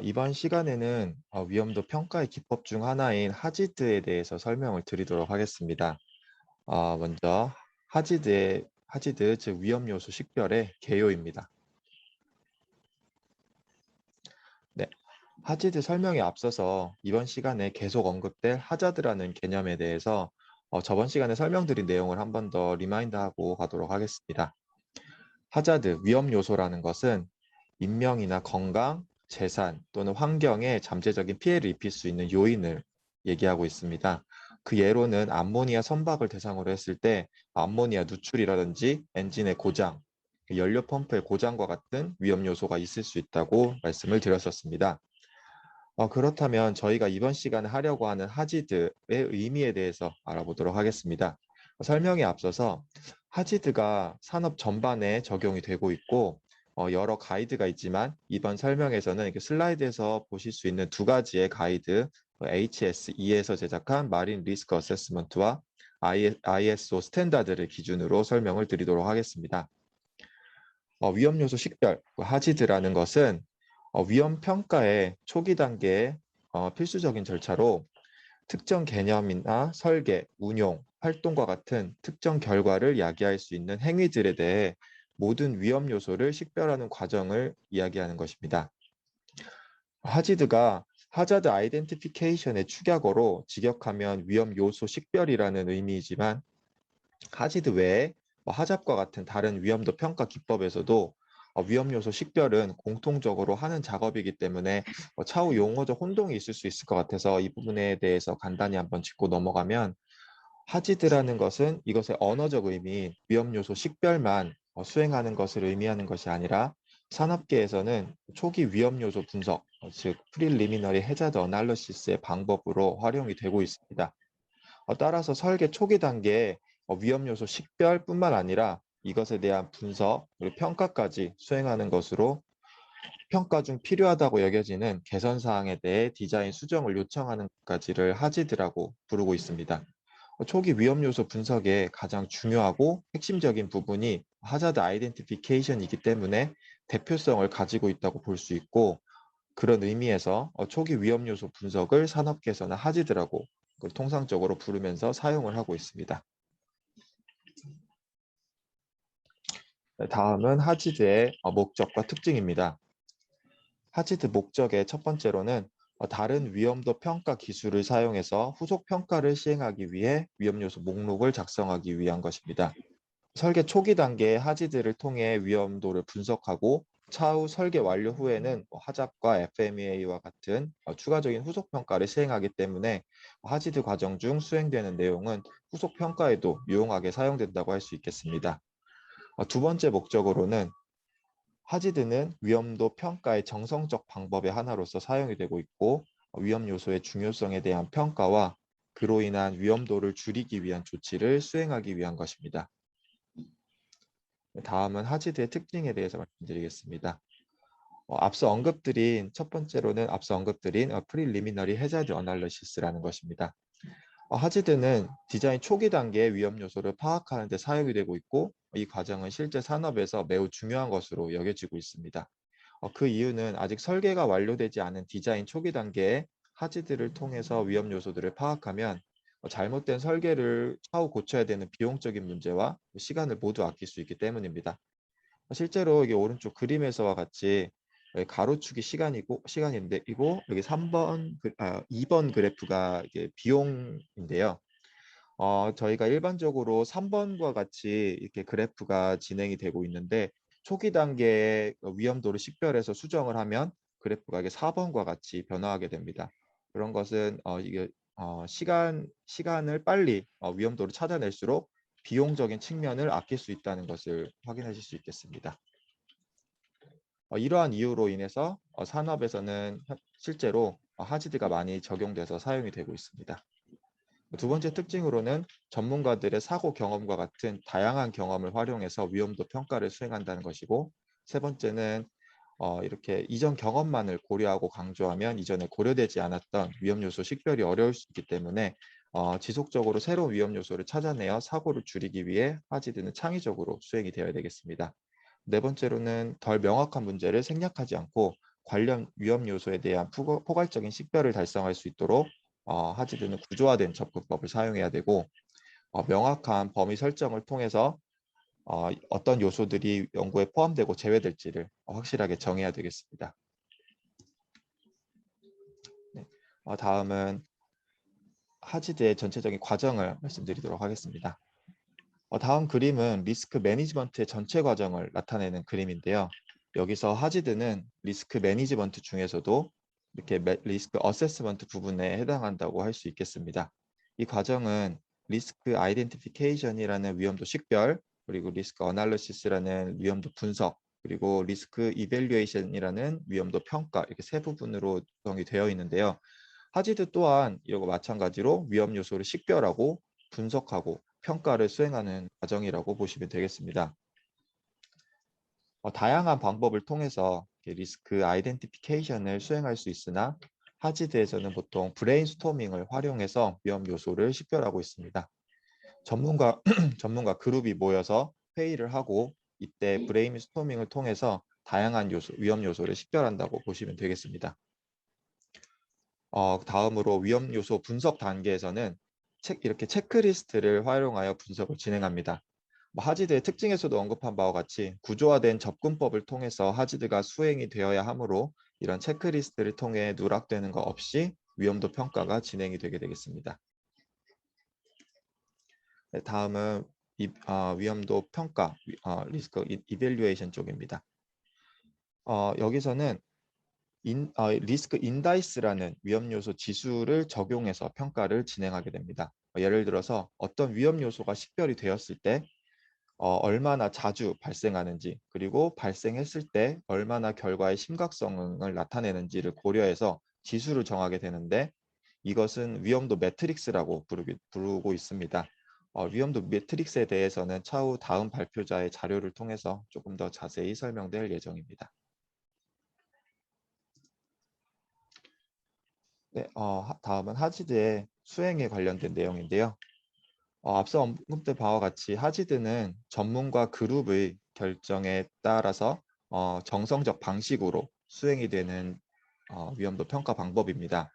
이번 시간에는 위험도 평가의 기법 중 하나인 하지드에 대해서 설명을 드리도록 하겠습니다. 먼저 하지드 즉 위험 요소 식별의 개요입니다. 네, 하지드 설명에 앞서서 이번 시간에 계속 언급될 하자드라는 개념에 대해서 저번 시간에 설명드린 내용을 한 번 더 리마인드하고 가도록 하겠습니다. 하자드, 위험 요소라는 것은 인명이나 건강, 재산 또는 환경에 잠재적인 피해를 입힐 수 있는 요인을 얘기하고 있습니다. 그 예로는 암모니아 선박을 대상으로 했을 때 암모니아 누출이라든지 엔진의 고장, 연료 펌프의 고장과 같은 위험 요소가 있을 수 있다고 말씀을 드렸었습니다. 그렇다면 저희가 이번 시간에 하려고 하는 하지드의 의미에 대해서 알아보도록 하겠습니다. 설명에 앞서서 하지드가 산업 전반에 적용이 되고 있고 여러 가이드가 있지만 이번 설명에서는 이렇게 슬라이드에서 보실 수 있는 두 가지의 가이드 HSE에서 제작한 마린 리스크 어세스먼트와 ISO 스탠다드를 기준으로 설명을 드리도록 하겠습니다. 위험 요소 식별, 하지드라는 것은 위험 평가의 초기 단계의 필수적인 절차로 특정 개념이나 설계, 운용, 활동과 같은 특정 결과를 야기할 수 있는 행위들에 대해 모든 위험 요소를 식별하는 과정을 이야기하는 것입니다. 하지드가 하자드 아이덴티피케이션의 축약어로 직역하면 위험 요소 식별이라는 의미이지만 하지드 외에 하잡과 같은 다른 위험도 평가 기법에서도 위험 요소 식별은 공통적으로 하는 작업이기 때문에 차후 용어적 혼동이 있을 수 있을 것 같아서 이 부분에 대해서 간단히 한번 짚고 넘어가면 하지드라는 것은 이것의 언어적 의미인 위험 요소 식별만 수행하는 것을 의미하는 것이 아니라 산업계에서는 초기 위험 요소 분석, 즉 프리리미너리 해자드 어널리시스의 방법으로 활용이 되고 있습니다. 따라서 설계 초기 단계에 위험 요소 식별뿐만 아니라 이것에 대한 분석, 그리고 평가까지 수행하는 것으로 평가 중 필요하다고 여겨지는 개선 사항에 대해 디자인 수정을 요청하는 것까지를 하지드라고 부르고 있습니다. 초기 위험 요소 분석의 가장 중요하고 핵심적인 부분이 하자드 아이덴티피케이션이기 때문에 대표성을 가지고 있다고 볼 수 있고 그런 의미에서 초기 위험 요소 분석을 산업계에서는 하지드라고 통상적으로 부르면서 사용을 하고 있습니다. 네, 다음은 하지드의 목적과 특징입니다. 하지드 목적의 첫 번째로는 다른 위험도 평가 기술을 사용해서 후속 평가를 시행하기 위해 위험 요소 목록을 작성하기 위한 것입니다. 설계 초기 단계의 하지드를 통해 위험도를 분석하고 차후 설계 완료 후에는 하잡과 FMEA와 같은 추가적인 후속 평가를 시행하기 때문에 하지드 과정 중 수행되는 내용은 후속 평가에도 유용하게 사용된다고 할 수 있겠습니다. 두 번째 목적으로는 하지드는 위험도 평가의 정성적 방법의 하나로서 사용이 되고 있고 위험 요소의 중요성에 대한 평가와 그로 인한 위험도를 줄이기 위한 조치를 수행하기 위한 것입니다. 다음은 하지드의 특징에 대해서 말씀드리겠습니다. 첫 번째로는 앞서 언급드린 프리리미너리 해자드 어널리시스라는 것입니다. 하지드는 디자인 초기 단계의 위험 요소를 파악하는 데 사용이 되고 있고 이 과정은 실제 산업에서 매우 중요한 것으로 여겨지고 있습니다. 그 이유는 아직 설계가 완료되지 않은 디자인 초기 단계에 하지드를 통해서 위험 요소들을 파악하면 잘못된 설계를 차후 고쳐야 되는 비용적인 문제와 시간을 모두 아낄 수 있기 때문입니다. 실제로 이게 오른쪽 그림에서와 같이 여기 가로축이 시간인데 이고 여기 2번 그래프가 이게 비용인데요. 저희가 일반적으로 3번과 같이 이렇게 그래프가 진행이 되고 있는데 초기 단계의 위험도를 식별해서 수정을 하면 그래프가 이게 4번과 같이 변화하게 됩니다. 그런 것은 이게 시간을 빨리 위험도를 찾아낼수록 비용적인 측면을 아낄 수 있다는 것을 확인하실 수 있겠습니다. 이러한 이유로 인해서 산업에서는 실제로 하지드가 많이 적용돼서 사용이 되고 있습니다. 두 번째 특징으로는 전문가들의 사고 경험과 같은 다양한 경험을 활용해서 위험도 평가를 수행한다는 것이고 세 번째는 이렇게 이전 경험만을 고려하고 강조하면 이전에 고려되지 않았던 위험 요소 식별이 어려울 수 있기 때문에 지속적으로 새로운 위험 요소를 찾아내어 사고를 줄이기 위해 하지드는 창의적으로 수행이 되어야 되겠습니다. 네 번째로는 덜 명확한 문제를 생략하지 않고 관련 위험 요소에 대한 포괄적인 식별을 달성할 수 있도록 하지드는 구조화된 접근법을 사용해야 되고 명확한 범위 설정을 통해서 어떤 요소들이 연구에 포함되고 제외될지를 확실하게 정해야 되겠습니다. 네. 다음은 하지드의 전체적인 과정을 말씀드리도록 하겠습니다. 다음 그림은 리스크 매니지먼트의 전체 과정을 나타내는 그림인데요. 여기서 하지드는 리스크 매니지먼트 중에서도 이렇게 리스크 어세스먼트 부분에 해당한다고 할 수 있겠습니다. 이 과정은 리스크 아이덴티피케이션이라는 위험도 식별, 그리고 리스크 어널리시스라는 위험도 분석, 그리고 리스크 이밸류에이션이라는 위험도 평가, 이렇게 세 부분으로 구성이 되어 있는데요. 하지드 또한 이와 마찬가지로 위험 요소를 식별하고 분석하고 평가를 수행하는 과정이라고 보시면 되겠습니다. 다양한 방법을 통해서 리스크 아이덴티피케이션을 수행할 수 있으나 하지드에서는 보통 브레인스토밍을 활용해서 위험 요소를 식별하고 있습니다. 전문가 그룹이 모여서 회의를 하고 이때 브레인스토밍을 통해서 다양한 위험 요소를 식별한다고 보시면 되겠습니다. 다음으로 위험 요소 분석 단계에서는 이렇게 체크리스트를 활용하여 분석을 진행합니다. 하지드의 특징에서도 언급한 바와 같이 구조화된 접근법을 통해서 하지드가 수행이 되어야 하므로 이런 체크리스트를 통해 누락되는 것 없이 위험도 평가가 진행이 되게 되겠습니다. 네, 다음은 위험도 평가, 리스크 이밸류에이션 쪽입니다. 여기서는 리스크 인다이스라는 위험 요소 지수를 적용해서 평가를 진행하게 됩니다. 예를 들어서 어떤 위험 요소가 식별이 되었을 때 얼마나 자주 발생하는지, 그리고 발생했을 때 얼마나 결과의 심각성을 나타내는지를 고려해서 지수를 정하게 되는데 이것은 위험도 매트릭스라고 부르고 있습니다. 위험도 매트릭스에 대해서는 차후 다음 발표자의 자료를 통해서 조금 더 자세히 설명될 예정입니다. 네, 다음은 하지드의 수행에 관련된 내용인데요. 앞서 언급된 바와 같이 하지드는 전문가 그룹의 결정에 따라서 정성적 방식으로 수행이 되는 위험도 평가 방법입니다.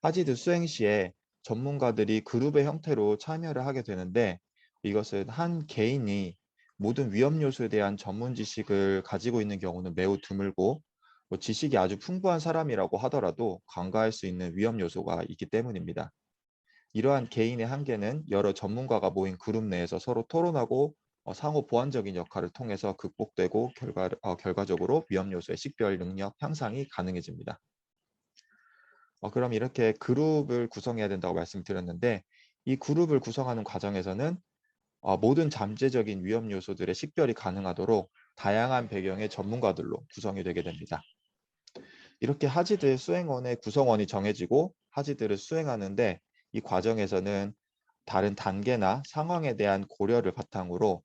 하지드 수행 시에 전문가들이 그룹의 형태로 참여를 하게 되는데 이것은 한 개인이 모든 위험 요소에 대한 전문 지식을 가지고 있는 경우는 매우 드물고 지식이 아주 풍부한 사람이라고 하더라도 간과할 수 있는 위험 요소가 있기 때문입니다. 이러한 개인의 한계는 여러 전문가가 모인 그룹 내에서 서로 토론하고 상호 보완적인 역할을 통해서 극복되고 결과적으로 위험 요소의 식별 능력 향상이 가능해집니다. 그럼 이렇게 그룹을 구성해야 된다고 말씀드렸는데 이 그룹을 구성하는 과정에서는 모든 잠재적인 위험 요소들의 식별이 가능하도록 다양한 배경의 전문가들로 구성이 되게 됩니다. 이렇게 하지드 수행원의 구성원이 정해지고 하지드를 수행하는데 이 과정에서는 다른 단계나 상황에 대한 고려를 바탕으로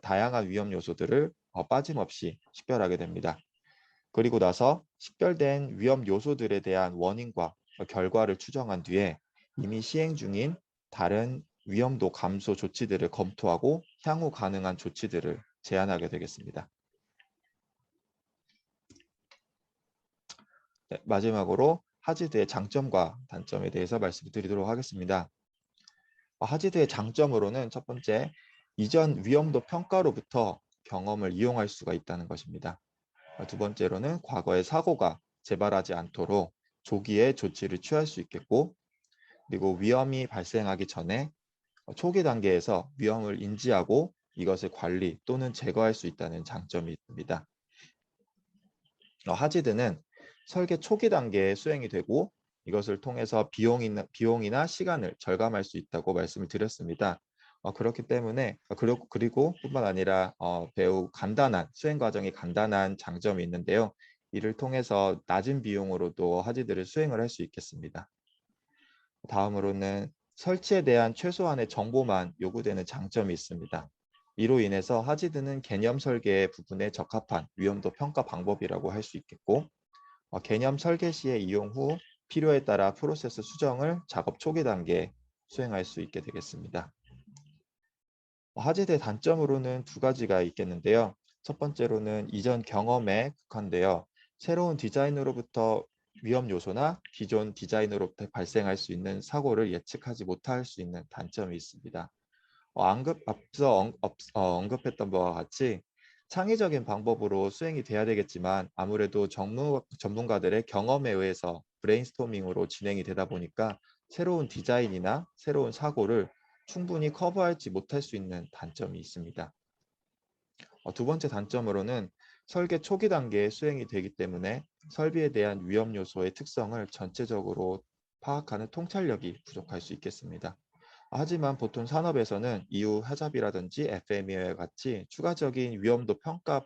다양한 위험 요소들을 빠짐없이 식별하게 됩니다. 그리고 나서 식별된 위험 요소들에 대한 원인과 결과를 추정한 뒤에 이미 시행 중인 다른 위험도 감소 조치들을 검토하고 향후 가능한 조치들을 제안하게 되겠습니다. 네, 마지막으로 하지드의 장점과 단점에 대해서 말씀드리도록 하겠습니다. 하지드의 장점으로는 첫 번째, 이전 위험도 평가로부터 경험을 이용할 수가 있다는 것입니다. 두 번째로는 과거의 사고가 재발하지 않도록 조기에 조치를 취할 수 있겠고, 그리고 위험이 발생하기 전에 초기 단계에서 위험을 인지하고 이것을 관리 또는 제거할 수 있다는 장점이 있습니다. 하지드는 설계 초기 단계에 수행이 되고 이것을 통해서 비용이나 시간을 절감할 수 있다고 말씀을 드렸습니다. 그렇기 때문에 그리고 뿐만 아니라 매우 간단한 수행 과정이 간단한 장점이 있는데요. 이를 통해서 낮은 비용으로도 하지드를 수행을 할 수 있겠습니다. 다음으로는 설치에 대한 최소한의 정보만 요구되는 장점이 있습니다. 이로 인해서 하지드는 개념 설계 부분에 적합한 위험도 평가 방법이라고 할 수 있겠고 개념 설계 시에 이용 후 필요에 따라 프로세스 수정을 작업 초기 단계에 수행할 수 있게 되겠습니다. 하지드의 단점으로는 두 가지가 있겠는데요. 첫 번째로는 이전 경험에 국한되어 새로운 디자인으로부터 위험 요소나 기존 디자인으로부터 발생할 수 있는 사고를 예측하지 못할 수 있는 단점이 있습니다. 앞서 언급했던 바와 같이 창의적인 방법으로 수행이 돼야 되겠지만 아무래도 전문가들의 경험에 의해서 브레인스토밍으로 진행이 되다 보니까 새로운 디자인이나 새로운 사고를 충분히 커버하지 못할 수 있는 단점이 있습니다. 두 번째 단점으로는 설계 초기 단계에 수행이 되기 때문에 설비에 대한 위험 요소의 특성을 전체적으로 파악하는 통찰력이 부족할 수 있겠습니다. 하지만 보통 산업에서는 이후 하잡이라든지 FME와 같이 추가적인 위험도 평가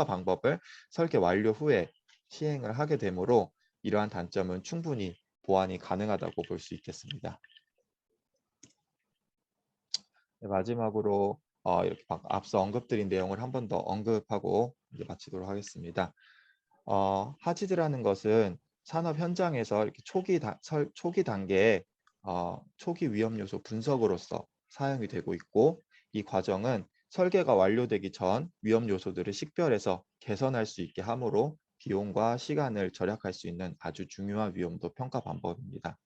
방법을 설계 완료 후에 시행을 하게 되므로 이러한 단점은 충분히 보완이 가능하다고 볼 수 있겠습니다. 네, 마지막으로 이렇게 앞서 언급드린 내용을 한 번 더 언급하고 이제 마치도록 하겠습니다. 하지드라는 것은 산업 현장에서 이렇게 초기 단계에 초기 위험 요소 분석으로서 사용이 되고 있고, 이 과정은 설계가 완료되기 전 위험 요소들을 식별해서 개선할 수 있게 하므로 비용과 시간을 절약할 수 있는 아주 중요한 위험도 평가 방법입니다.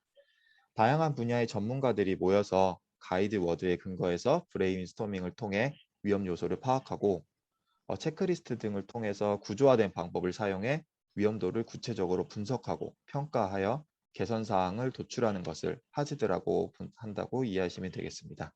다양한 분야의 전문가들이 모여서 가이드 워드에 근거해서 브레인스토밍을 통해 위험 요소를 파악하고 체크리스트 등을 통해서 구조화된 방법을 사용해 위험도를 구체적으로 분석하고 평가하여 개선 사항을 도출하는 것을 하지드라고 한다고 이해하시면 되겠습니다.